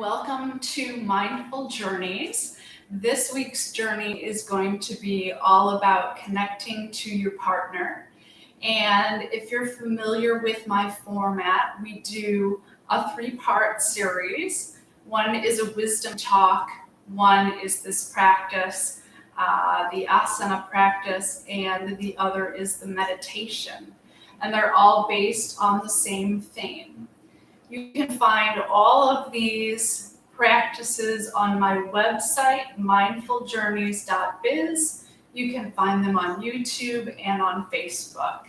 welcome to Mindful Journeys. This week's journey is going to be all about connecting to your partner. And if you're familiar with my format, we do a 3-part series. One is a wisdom talk, one is this practice, the asana practice, and the other is the meditation. And they're all based on the same theme. You can find all of these practices on my website, mindfuljourneys.biz. You can find them on YouTube and on Facebook.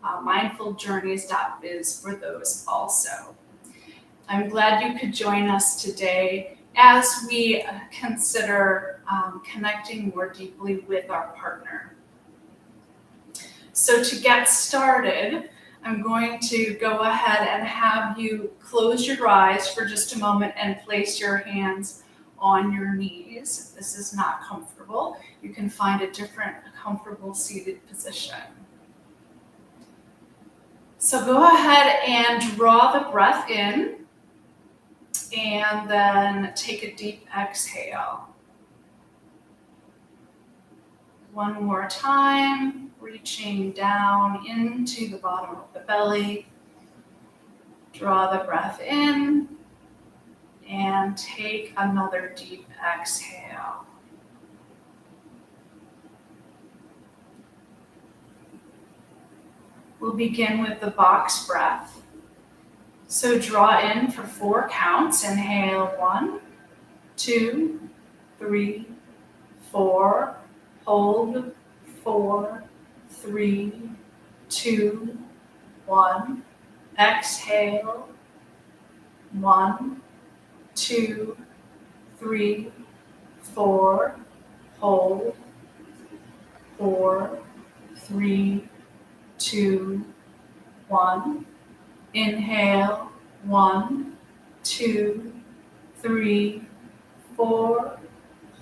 Mindfuljourneys.biz for those also. I'm glad you could join us today as we consider connecting more deeply with our partner. So to get started, I'm going to go ahead and have you close your eyes for just a moment and place your hands on your knees. If this is not comfortable, you can find a different comfortable seated position. So go ahead and draw the breath in and then take a deep exhale. One more time. Reaching down into the bottom of the belly. Draw the breath in and take another deep exhale. We'll begin with the box breath. So draw in for 4 counts. Inhale 1, 2, 3, 4. Hold 4, 3, 2, 1. Exhale. 1, 2, 3, 4. Hold. 4, 3, 2, 1. Inhale. 1, 2, 3, 4.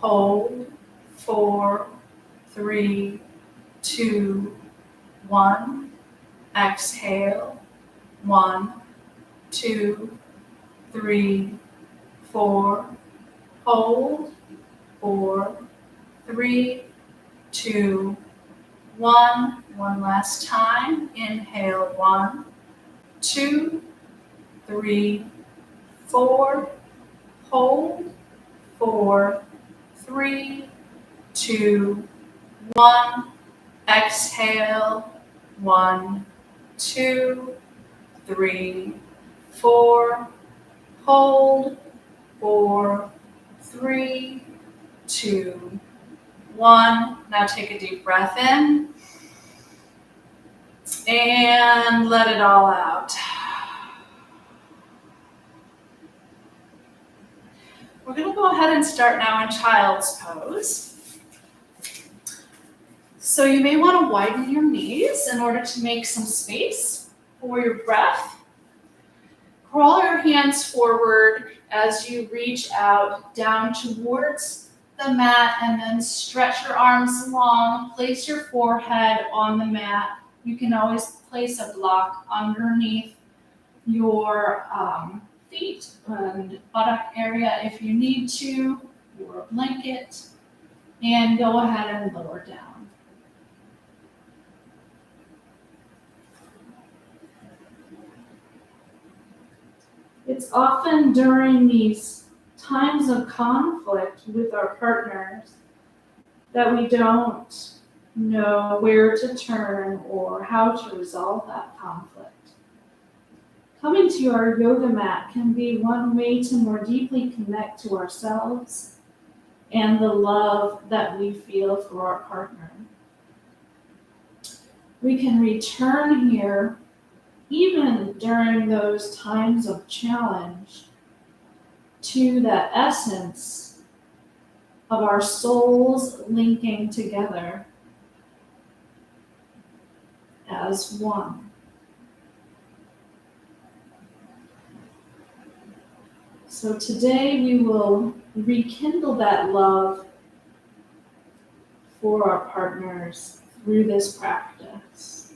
Hold. 4, 3, 2, 1. Exhale. 1, 2, 3, 4. Hold. 4, 3, 2, 1. One last time. Inhale. 1, 2, 3, 4. Hold. 4, 3, 2, 1. Exhale. 1, 2, 3, 4. Hold. 4, 3, 2, 1. Now take a deep breath in and let it all out. We're going to go ahead and start now in child's pose. So you may want to widen your knees in order to make some space for your breath. Crawl your hands forward as you reach out down towards the mat and then stretch your arms long. Place your forehead on the mat. You can always place a block underneath your feet and buttock area if you need to, or a blanket, and go ahead and lower down. It's often during these times of conflict with our partners that we don't know where to turn or how to resolve that conflict. Coming to our yoga mat can be one way to more deeply connect to ourselves and the love that we feel for our partner. We can return here even during those times of challenge to that essence of our souls linking together as one. So today we will rekindle that love for our partners through this practice.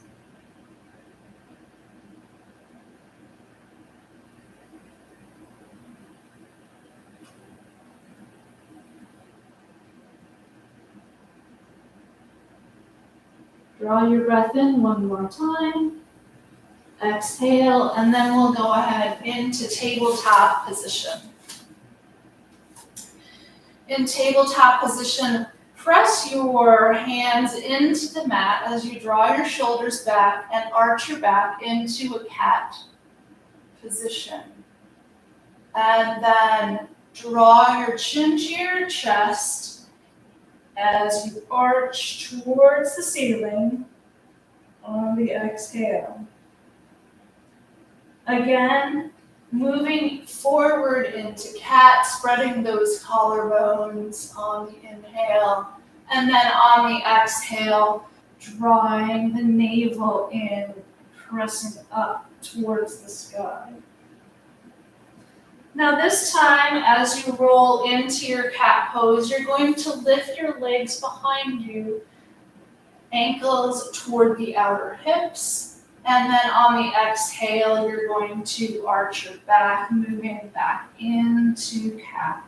Draw your breath in one more time. Exhale, and then we'll go ahead into tabletop position. In tabletop position, press your hands into the mat as you draw your shoulders back and arch your back into a cat position. And then draw your chin to your chest as you arch towards the ceiling on the exhale. Again, moving forward into cat, spreading those collarbones on the inhale, and then on the exhale, drawing the navel in, pressing up towards the sky. Now this time, as you roll into your cat pose, you're going to lift your legs behind you, ankles toward the outer hips. And then on the exhale, you're going to arch your back, moving back into cat.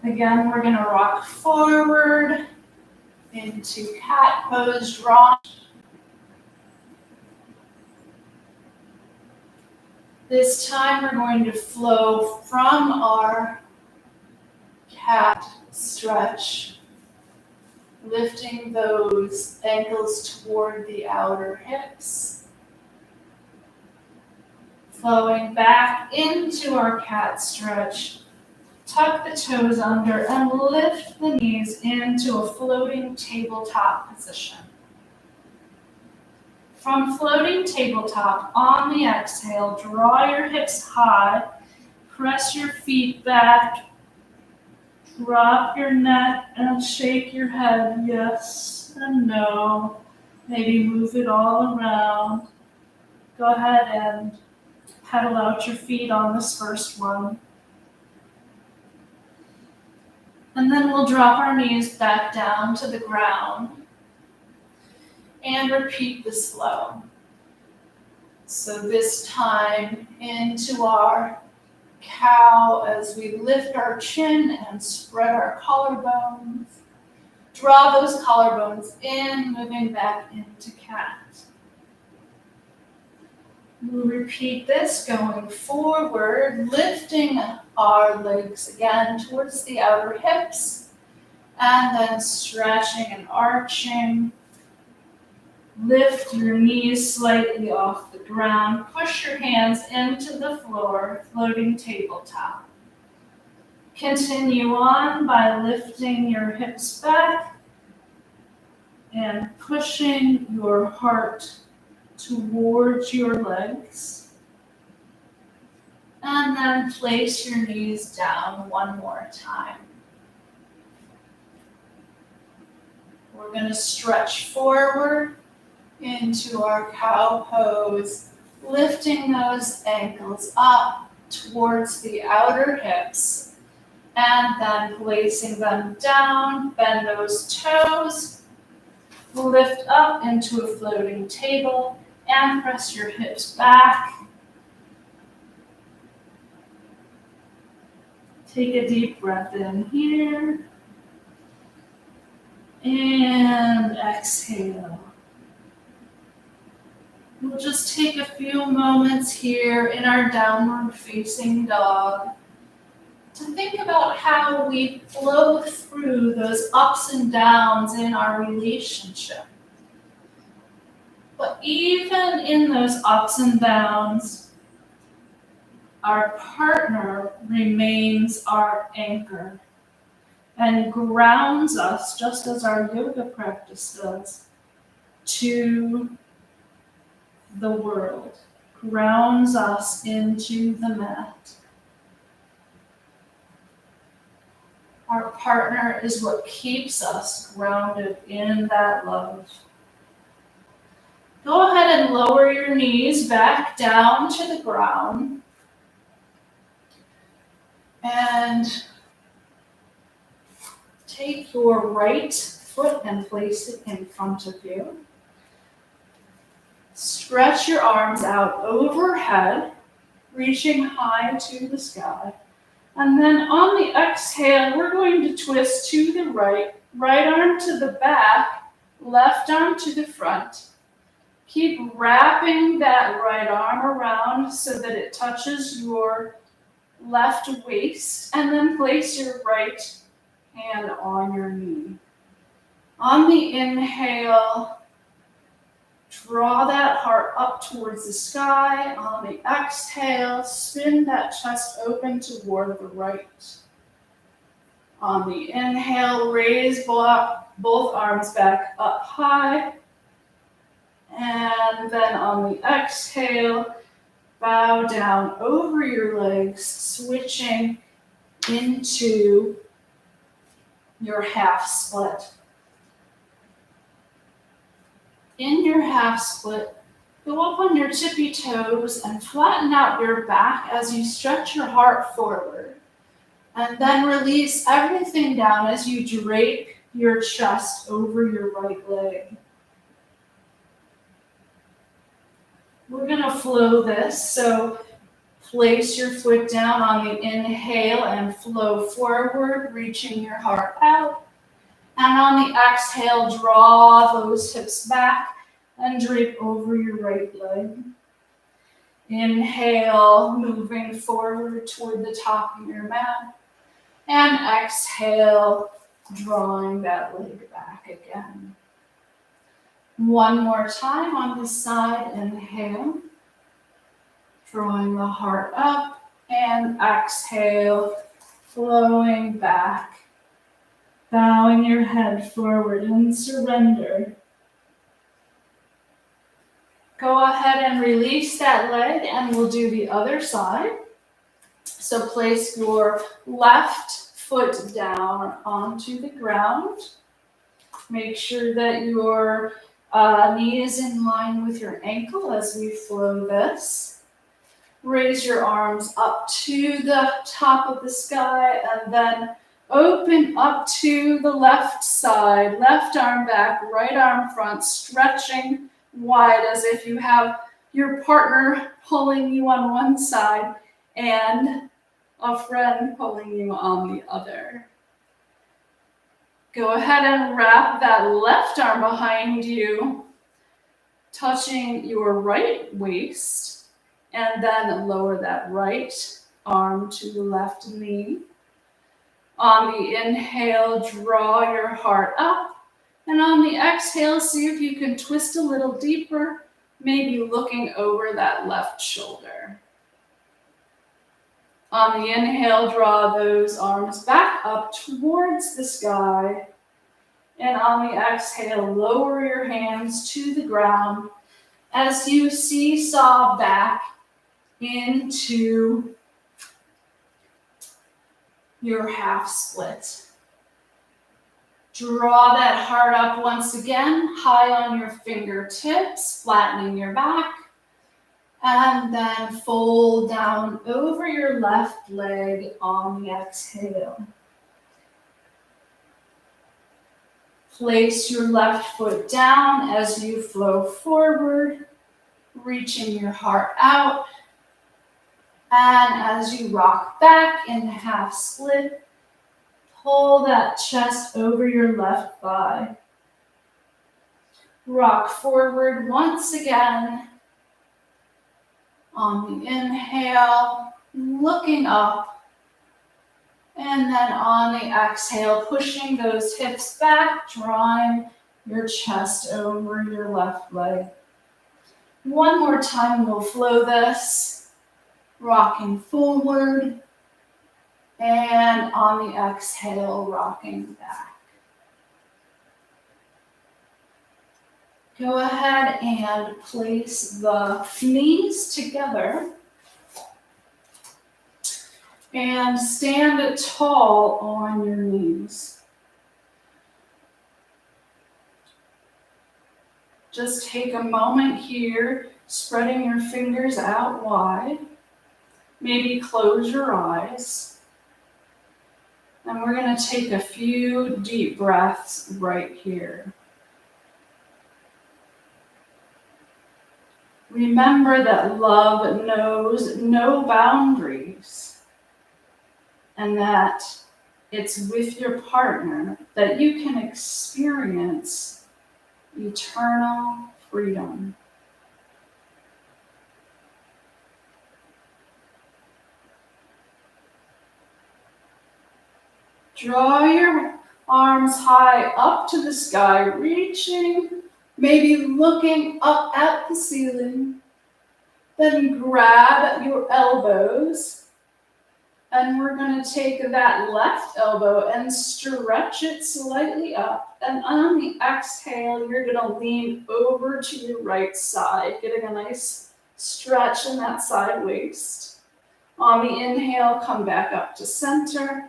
Again, we're going to rock forward into cat pose, draw. This time, we're going to flow from our cat stretch, lifting those ankles toward the outer hips. Flowing back into our cat stretch. Tuck the toes under and lift the knees into a floating tabletop position. From floating tabletop, on the exhale, draw your hips high, press your feet back, drop your neck and shake your head, yes and no. Maybe move it all around. Go ahead and pedal out your feet on this first one. And then we'll drop our knees back down to the ground and repeat the flow. So this time into our cow as we lift our chin and spread our collarbones. Draw those collarbones in, moving back into cat. We'll repeat this going forward, lifting our legs again towards the outer hips, and then stretching and arching. Lift your knees slightly off the ground. Push your hands into the floor, floating tabletop. Continue on by lifting your hips back and pushing your heart towards your legs. And then place your knees down one more time. We're going to stretch forward into our cow pose, lifting those ankles up towards the outer hips, and then placing them down, bend those toes, lift up into a floating table, and press your hips back. Take a deep breath in here, and exhale. We'll just take a few moments here in our downward facing dog to think about how we flow through those ups and downs in our relationship. But even in those ups and downs, our partner remains our anchor and grounds us, just as our yoga practice does, to the world, grounds us into the mat. Our partner is what keeps us grounded in that love. Go ahead and lower your knees back down to the ground. And take your right foot and place it in front of you. Stretch your arms out overhead, reaching high to the sky. And then on the exhale, we're going to twist to the right arm to the back, left arm to the front. Keep wrapping that right arm around so that it touches your left waist, and then place your right hand on your knee. On the inhale, draw that heart up towards the sky. On the exhale, spin that chest open toward the right. On the inhale, raise both arms back up high. And then on the exhale, bow down over your legs, switching into your half split. In your half split, go up on your tippy toes and flatten out your back as you stretch your heart forward. And then release everything down as you drape your chest over your right leg. We're going to flow this, so place your foot down on the inhale and flow forward, reaching your heart out. And on the exhale, draw those hips back and drape over your right leg. Inhale, moving forward toward the top of your mat. And exhale, drawing that leg back again. One more time on this side, inhale, drawing the heart up, and exhale, flowing back, bowing your head forward in surrender. Go ahead and release that leg, and we'll do the other side. So place your left foot down onto the ground. Make sure that your knee is in line with your ankle as we flow this. Raise your arms up to the top of the sky and then open up to the left side. Left arm back, right arm front, stretching wide as if you have your partner pulling you on one side and a friend pulling you on the other. Go ahead and wrap that left arm behind you, touching your right waist, and then lower that right arm to the left knee. On the inhale, draw your heart up, and on the exhale, see if you can twist a little deeper, maybe looking over that left shoulder. On the inhale, draw those arms back up towards the sky. And on the exhale, lower your hands to the ground as you seesaw back into your half split. Draw that heart up once again, high on your fingertips, flattening your back. And then fold down over your left leg on the exhale. Place your left foot down as you flow forward, reaching your heart out. And as you rock back in half split, pull that chest over your left thigh. Rock forward once again. On the inhale, looking up, and then on the exhale, pushing those hips back, drawing your chest over your left leg. One more time, we'll flow this, rocking forward, and on the exhale, rocking back. Go ahead and place the knees together and stand tall on your knees. Just take a moment here, spreading your fingers out wide. Maybe close your eyes. And we're going to take a few deep breaths right here. Remember that love knows no boundaries, and that it's with your partner that you can experience eternal freedom. Draw your arms high up to the sky, reaching, maybe looking up at the ceiling. Then grab your elbows, and we're going to take that left elbow and stretch it slightly up. And on the exhale, you're going to lean over to your right side, getting a nice stretch in that side waist. On the inhale, come back up to center.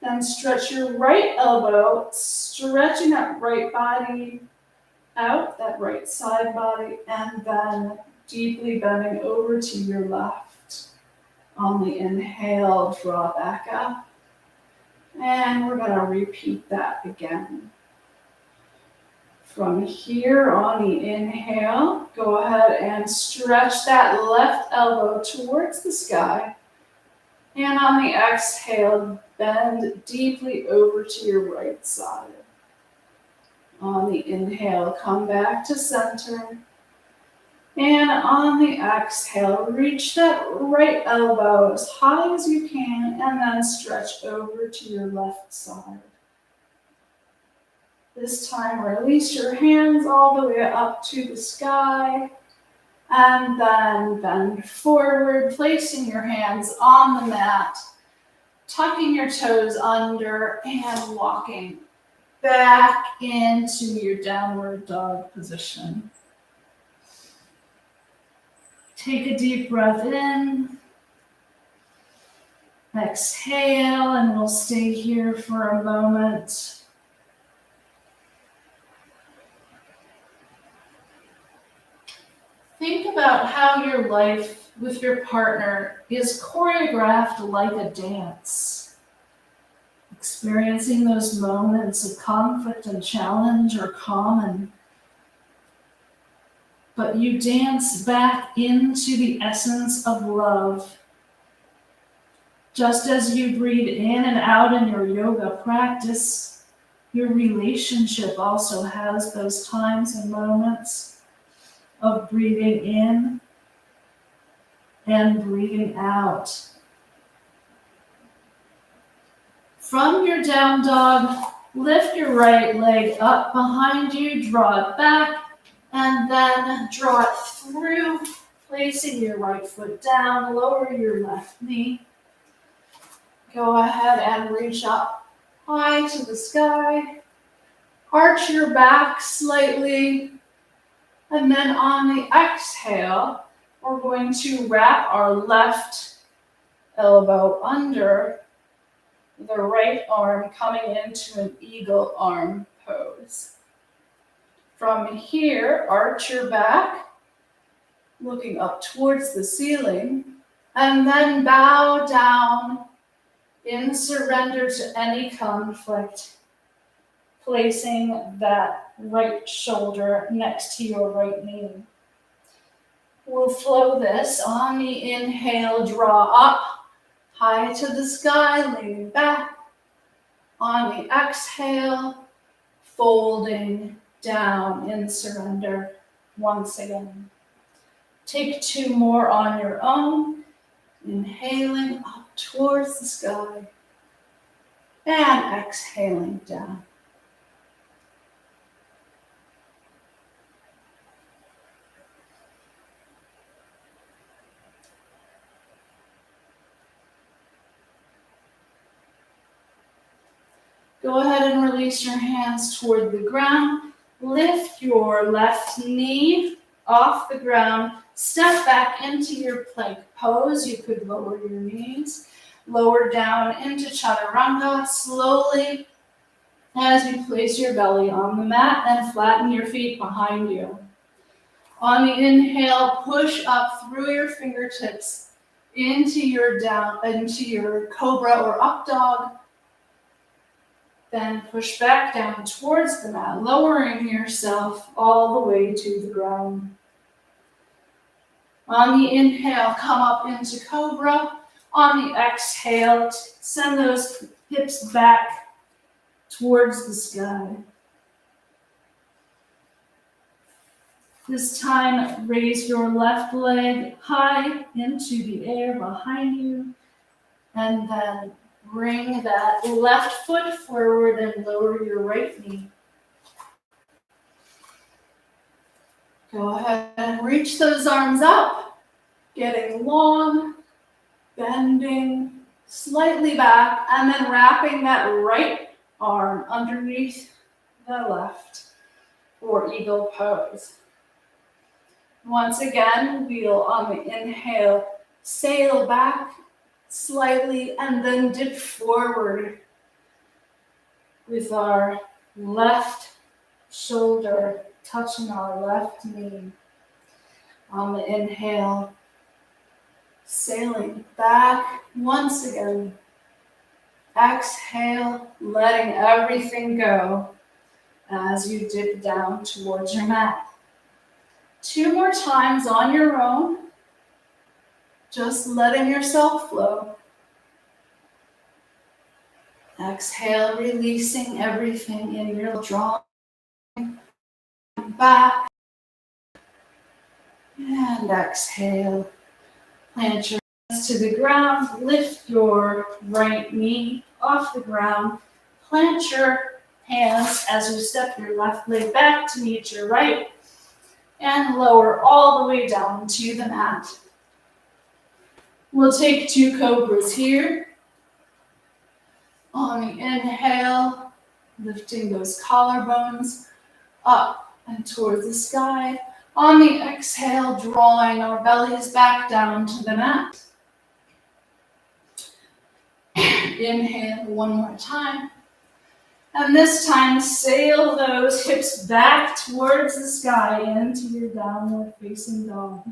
Then stretch your right elbow, stretching that right body out, that right side body, and then deeply bending over to your left. On the inhale, draw back up. And we're going to repeat that again. From here on the inhale, go ahead and stretch that left elbow towards the sky. And on the exhale, bend deeply over to your right side. On the inhale, come back to center. And on the exhale, reach that right elbow as high as you can, and then stretch over to your left side. This time, release your hands all the way up to the sky. And then bend forward, placing your hands on the mat, tucking your toes under, and walking back into your downward dog position. Take a deep breath in. Exhale, and we'll stay here for a moment. Think about how your life with your partner is choreographed like a dance. Experiencing those moments of conflict and challenge are common. But you dance back into the essence of love. Just as you breathe in and out in your yoga practice, your relationship also has those times and moments of breathing in and breathing out. From your down dog, lift your right leg up behind you, draw it back, and then draw it through, placing your right foot down, lower your left knee. Go ahead and reach up high to the sky. Arch your back slightly. And then on the exhale, we're going to wrap our left elbow under the right arm, coming into an eagle arm pose. From here, arch your back, looking up towards the ceiling, and then bow down in surrender to any conflict, placing that right shoulder next to your right knee. We'll flow this. On the inhale, draw up, high to the sky, leaning back. On the exhale, folding down in surrender once again. Take two more on your own. Inhaling up towards the sky and exhaling down. Go ahead and release your hands toward the ground. Lift your left knee off the ground. Step back into your plank pose. You could lower your knees. Lower down into chaturanga slowly as you place your belly on the mat and flatten your feet behind you. On the inhale, push up through your fingertips into your cobra or up dog. Then push back down towards the mat, lowering yourself all the way to the ground. On the inhale, come up into cobra. On the exhale, send those hips back towards the sky. This time, raise your left leg high into the air behind you, and then bring that left foot forward and lower your right knee. Go ahead and reach those arms up, getting long, bending slightly back, and then wrapping that right arm underneath the left for eagle pose. Once again, we'll on the inhale, sail back slightly and then dip forward with our left shoulder touching our left knee. On the inhale, sailing back once again. Exhale, letting everything go as you dip down towards your mat. 2 more times on your own, just letting yourself flow. Exhale, releasing everything in your drawing back. And exhale, plant your hands to the ground, lift your right knee off the ground, plant your hands as you step your left leg back to meet your right, and lower all the way down to the mat. We'll take 2 cobras here. On the inhale, lifting those collarbones up and towards the sky. On the exhale, drawing our bellies back down to the mat. Inhale 1 more time. And this time, sail those hips back towards the sky into your downward facing dog.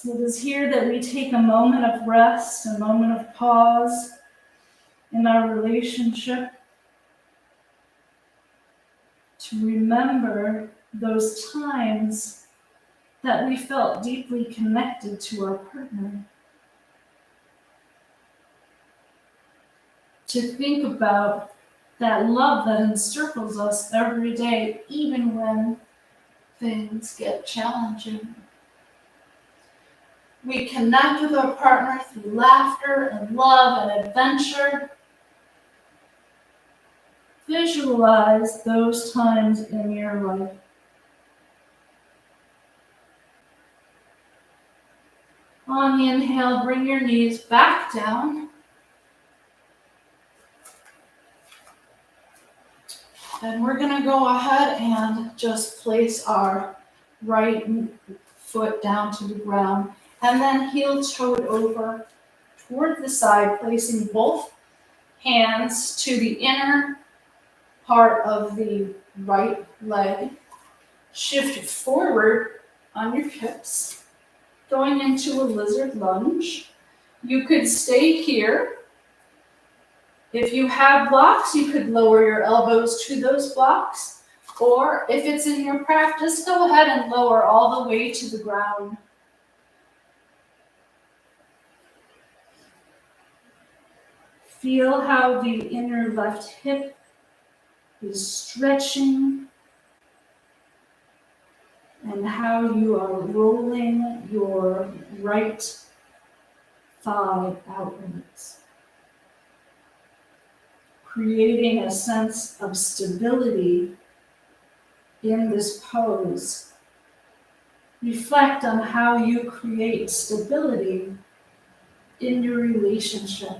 It is here that we take a moment of rest, a moment of pause in our relationship to remember those times that we felt deeply connected to our partner. To think about that love that encircles us every day, even when things get challenging. We connect with our partner through laughter and love and adventure. Visualize those times in your life. On the inhale, bring your knees back down. And we're going to go ahead and just place our right foot down to the ground. And then heel toe it over toward the side, placing both hands to the inner part of the right leg. Shift forward on your hips, going into a lizard lunge. You could stay here. If you have blocks, you could lower your elbows to those blocks. Or if it's in your practice, go ahead and lower all the way to the ground. Feel how the inner left hip is stretching and how you are rolling your right thigh outwards, creating a sense of stability in this pose. Reflect on how you create stability in your relationship.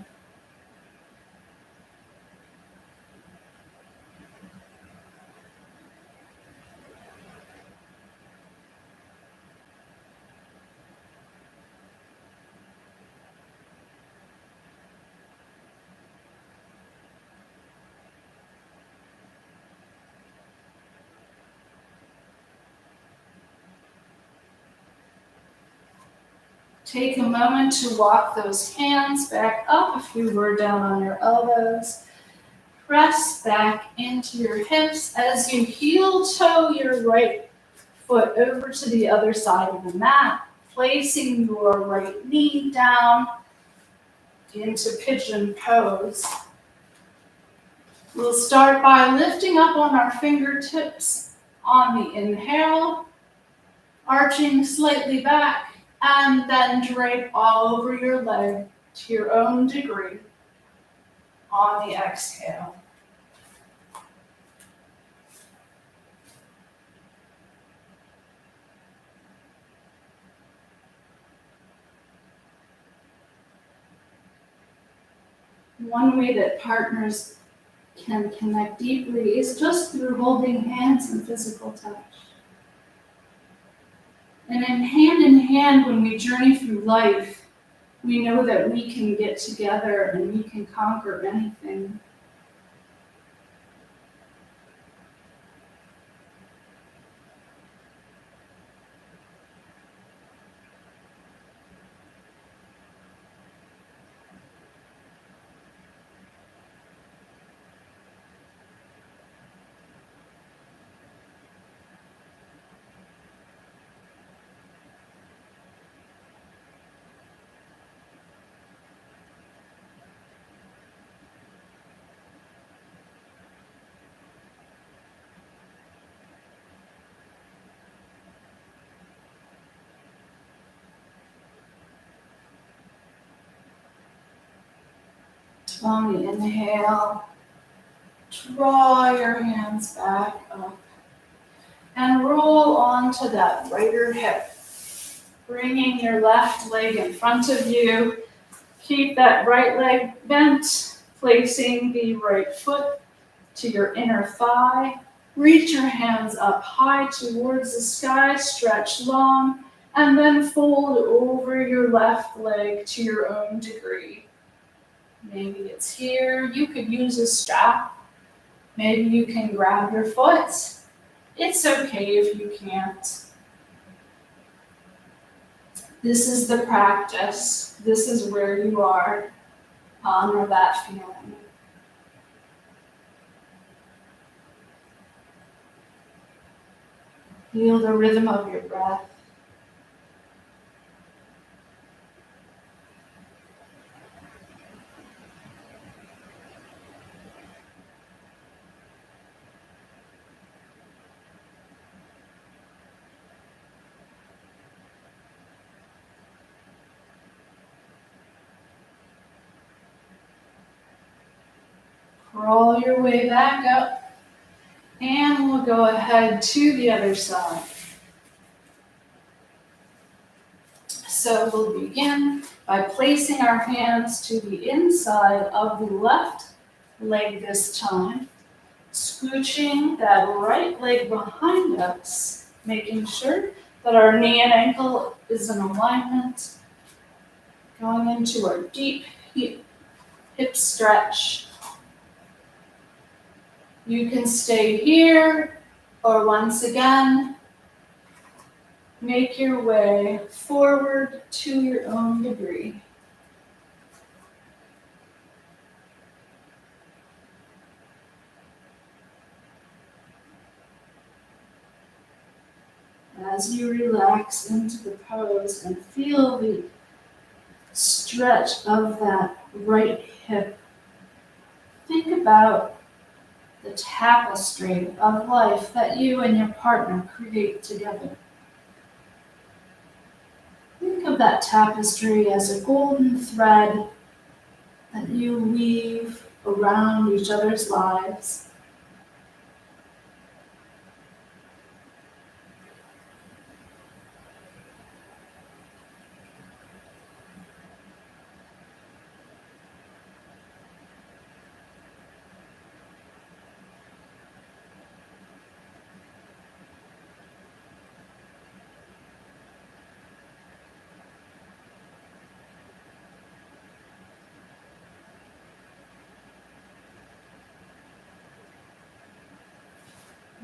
Take a moment to walk those hands back up if you were down on your elbows. Press back into your hips as you heel toe your right foot over to the other side of the mat, placing your right knee down into pigeon pose. We'll start by lifting up on our fingertips on the inhale, arching slightly back, and then drape all over your leg to your own degree on the exhale. One way that partners can connect deeply is just through holding hands and physical touch. And in hand, when we journey through life, we know that we can get together and we can conquer anything. On the inhale, draw your hands back up and roll onto that righter hip, bringing your left leg in front of you. Keep that right leg bent, placing the right foot to your inner thigh. Reach your hands up high towards the sky, stretch long, and then fold over your left leg to your own degree. Maybe it's here. You could use a strap. Maybe you can grab your foot. It's okay if you can't. This is the practice. This is where you are. Honor that feeling. Feel the rhythm of your breath. Crawl your way back up, and we'll go ahead to the other side. So we'll begin by placing our hands to the inside of the left leg this time, scooching that right leg behind us, making sure that our knee and ankle is in alignment, going into our deep hip stretch. You can stay here, or once again, make your way forward to your own degree. As you relax into the pose and feel the stretch of that right hip, think about the tapestry of life that you and your partner create together. Think of that tapestry as a golden thread that you weave around each other's lives.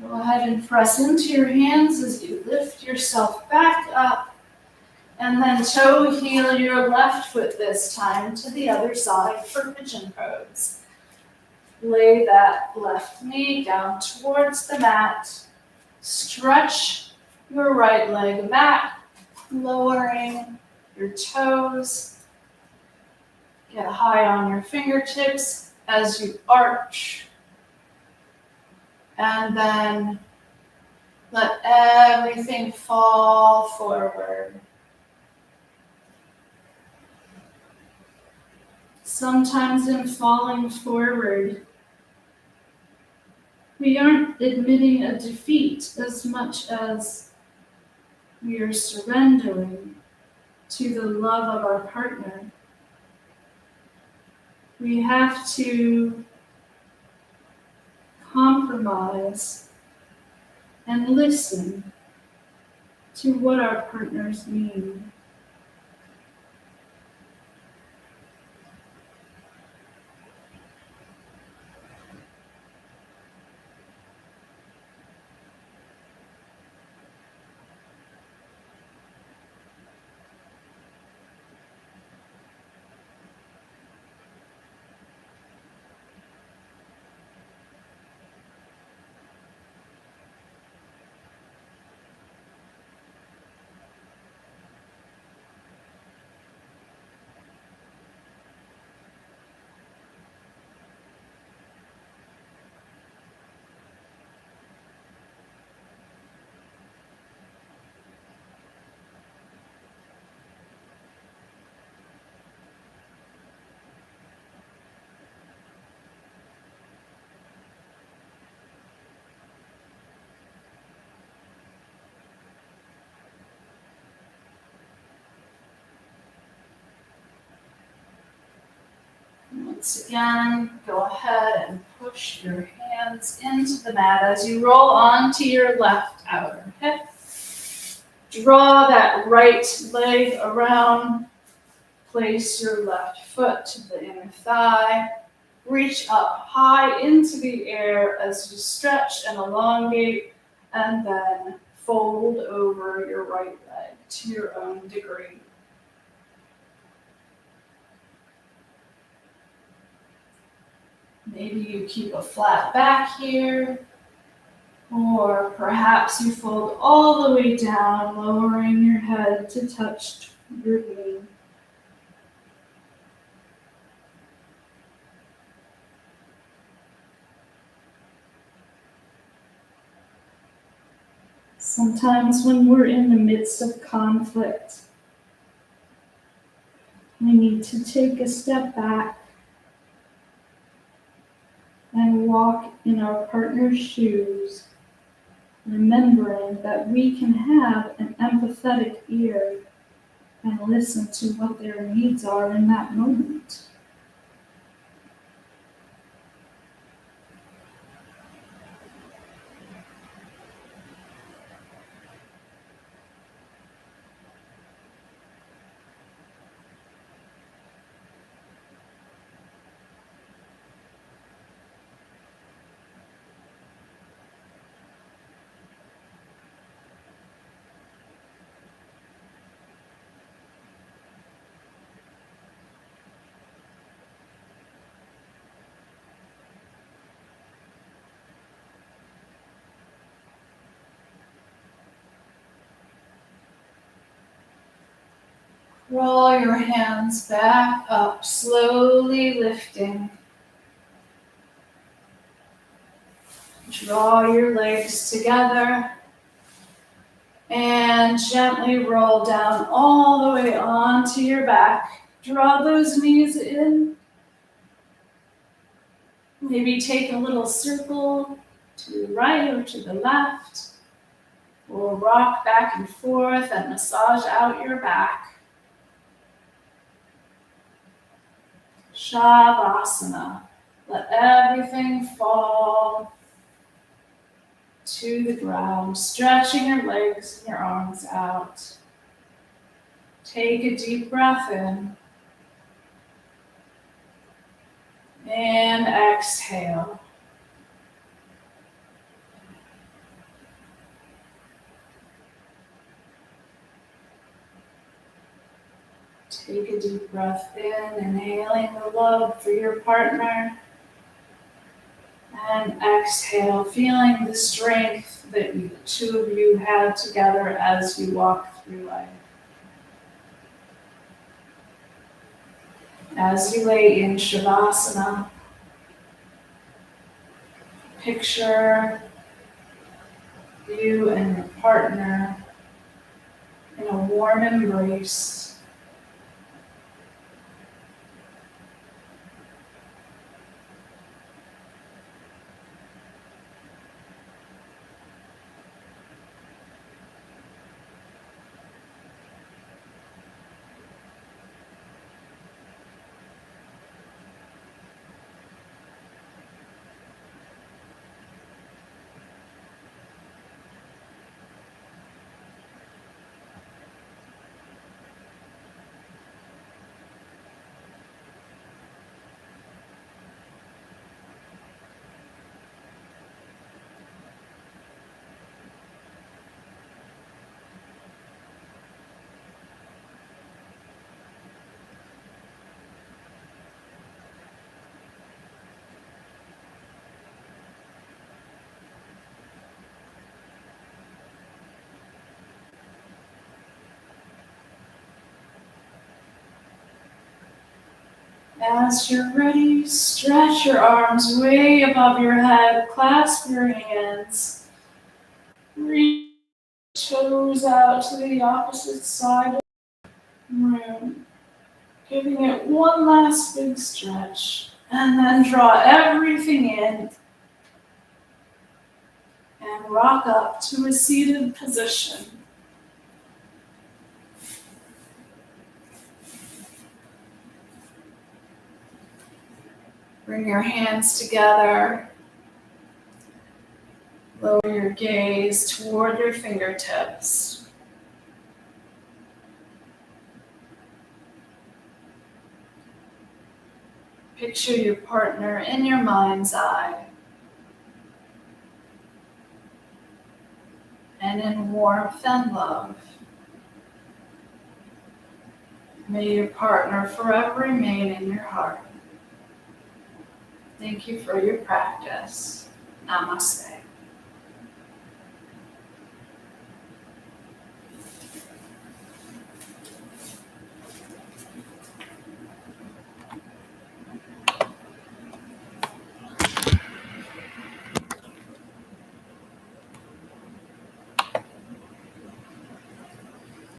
Go ahead and press into your hands as you lift yourself back up, and then toe heel your left foot this time to the other side for pigeon pose. Lay that left knee down towards the mat. Stretch your right leg back, lowering your toes. Get high on your fingertips as you arch And then let everything fall forward. Sometimes in falling forward, we aren't admitting a defeat as much as we are surrendering to the love of our partner. We have to compromise and listen to what our partners need. Once again, go ahead and push your hands into the mat as you roll onto your left outer hip. Draw that right leg around. Place your left foot to the inner thigh. Reach up high into the air as you stretch and elongate, and then fold over your right leg to your own degree. Maybe you keep a flat back here, or perhaps you fold all the way down, lowering your head to touch your knee. Sometimes when we're in the midst of conflict, we need to take a step back and walk in our partner's shoes, remembering that we can have an empathetic ear and listen to what their needs are in that moment. Draw your hands back up, slowly lifting. Draw your legs together and gently roll down all the way onto your back. Draw those knees in. Maybe take a little circle to the right or to the left. Or rock back and forth and massage out your back. Shavasana. Let everything fall to the ground, stretching your legs and your arms out. Take a deep breath in. And exhale. Take a deep breath in, inhaling the love for your partner. And exhale, feeling the strength that the two of you have together as you walk through life. As you lay in Shavasana, picture you and your partner in a warm embrace. As you're ready, stretch your arms way above your head, clasp your hands, reach toes out to the opposite side of the room, giving it one last big stretch, and then draw everything in and rock up to a seated position. Bring your hands together. Lower your gaze toward your fingertips. Picture your partner in your mind's eye. And in warmth and love, may your partner forever remain in your heart. Thank you for your practice. Namaste.